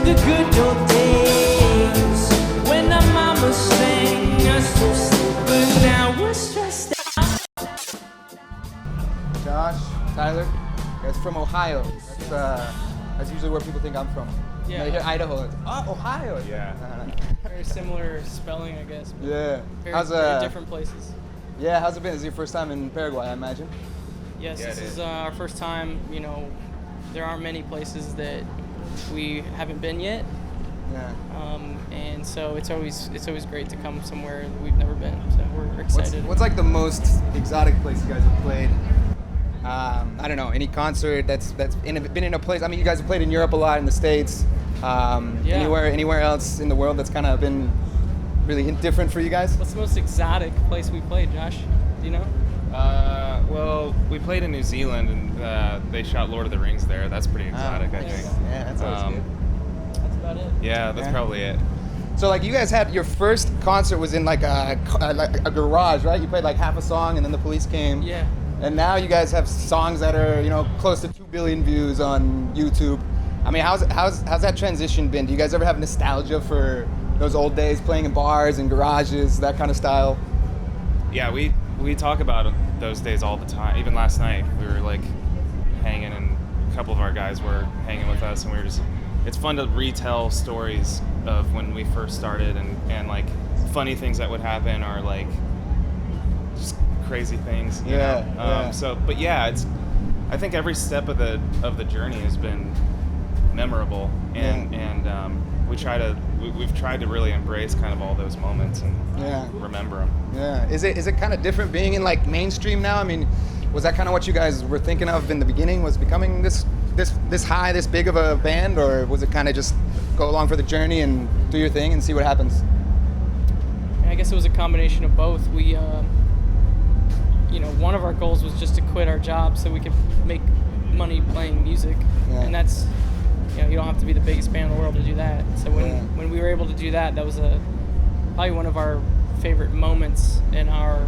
the good old days when our mama sang us to sleep, but now we're stressed out. Josh, Tyler, you guys from Ohio. That's usually where people think I'm from. Yeah. They hear Idaho. It's, oh, Ohio. Yeah. Very similar spelling, I guess. But Yeah. very different places. Yeah, how's it been? Is it your first time in Paraguay, I imagine? Yes, Yeah, this it is is. our first time. You know, there aren't many places that we haven't been yet, Yeah. and so it's always great to come somewhere that we've never been. So we're excited. What's like the most exotic place you guys have played? I don't know, any concert that's been in a place. I mean, you guys have played in Europe a lot, in the States. Anywhere else in the world that's kind of been really different for you guys? What's the most exotic place we played, Josh? Do you know? Well, we played in New Zealand, and they shot Lord of the Rings there. That's pretty exotic, I think. Yeah, that's always good. That's about it. Yeah, that's probably it. So like you guys had your first concert was in like a garage, right? You played like half a song and then the police came. Yeah. And now you guys have songs that are, close to 2 billion views on YouTube. I mean, how's that transition been? Do you guys ever have nostalgia for those old days playing in bars and garages, that kind of style? Yeah, we talk about those days all the time. Even last night, we were like hanging, and a couple of our guys were hanging with us, and we were just. It's fun to retell stories of when we first started, and like funny things that would happen, or like just crazy things. You know? Yeah. So, but yeah, I think every step of the journey has been memorable, and we've tried to really embrace kind of all those moments and remember them. Yeah. Is it kind of different being in like mainstream now? I mean, was that kind of what you guys were thinking of in the beginning? Was becoming this big of a band, or was it kind of just go along for the journey and do your thing and see what happens? I guess it was a combination of both. We, one of our goals was just to quit our job so we could make money playing music, and that's, you don't have to be the biggest band in the world to do that. So when we were able to do that, that was probably one of our favorite moments in our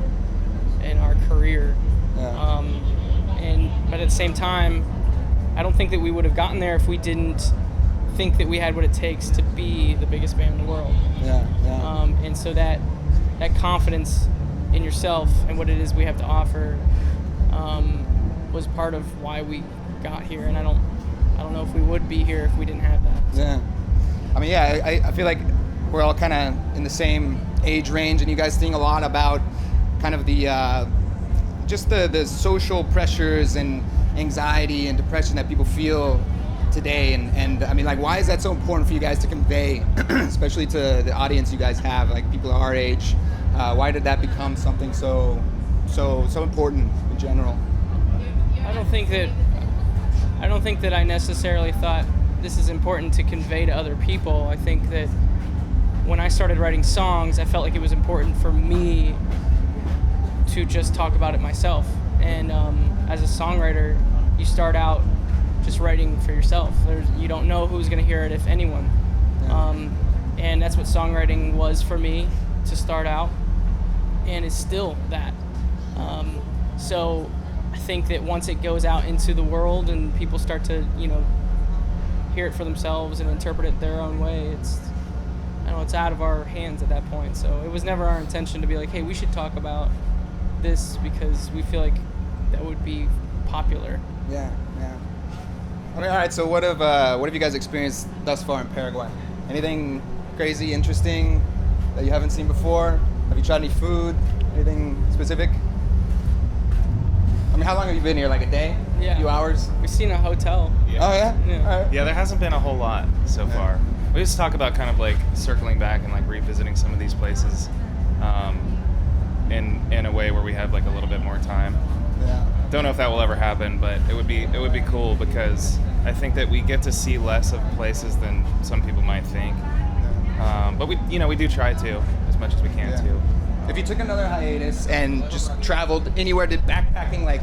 career. Yeah. But at the same time, I don't think that we would have gotten there if we didn't think that we had what it takes to be the biggest band in the world. Yeah. And so that confidence in yourself and what it is we have to offer was part of why we got here. And I don't know if we would be here if we didn't have that. Yeah. I mean, I feel like we're all kind of in the same age range, and you guys think a lot about kind of the just the social pressures and anxiety and depression that people feel today, and I mean, like, why is that so important for you guys to convey, especially to the audience you guys have, like people our age? Why did that become something so important in general? I don't think that I necessarily thought this is important to convey to other people. I think that when I started writing songs, I felt like it was important for me to just talk about it myself. And as a songwriter, you start out just writing for yourself. You don't know who's going to hear it, if anyone. Yeah. And that's what songwriting was for me to start out, and it's still that. So I think that once it goes out into the world and people start to, hear it for themselves and interpret it their own way, it's out of our hands at that point. So it was never our intention to be like, hey, we should talk about this because we feel like that would be popular. Yeah. I mean, all right. So what have you guys experienced thus far in Paraguay? Anything crazy, interesting that you haven't seen before? Have you tried any food? Anything specific? I mean, how long have you been here? Like a day? Yeah. A few hours? We've seen a hotel. Yeah. Oh yeah. Yeah. All right. Yeah, there hasn't been a whole lot so far. We just talk about kind of like circling back and like revisiting some of these places in a way where we have like a little bit more time. Yeah. Don't know if that will ever happen, but it would be cool because I think that we get to see less of places than some people might think. But we do try to as much as we can too. If you took another hiatus and just traveled anywhere, did backpacking, like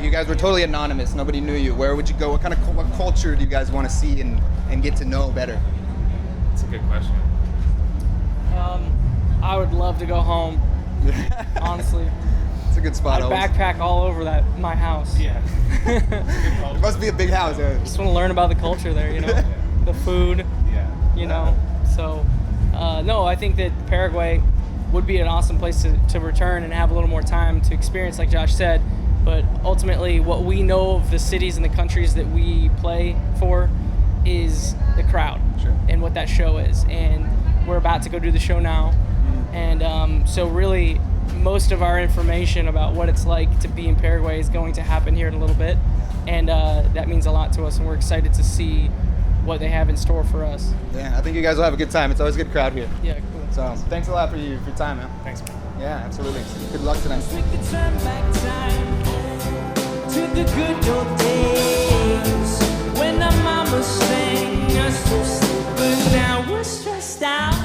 you guys were totally anonymous, nobody knew you, where would you go? What culture do you guys want to see and get to know better? That's a good question. I would love to go home, honestly. It's a good spot. I'd backpack all over my house. Yeah. It must be a big house. Just want to learn about the culture there, the food. Yeah. you know. So, no, I think that Paraguay would be an awesome place to return and have a little more time to experience, like Josh said. But ultimately, what we know of the cities and the countries that we play for is the crowd. Sure. And what that show is. And we're about to go do the show now. And so really, most of our information about what it's like to be in Paraguay is going to happen here in a little bit. And that means a lot to us, and we're excited to see what they have in store for us. Yeah, I think you guys will have a good time. It's always a good crowd here. Yeah, cool. So thanks a lot for your time, man. Thanks. Yeah, absolutely. Good luck tonight. We could turn back time to the good old days when our mama sang us to sleep, but now we're stressed out.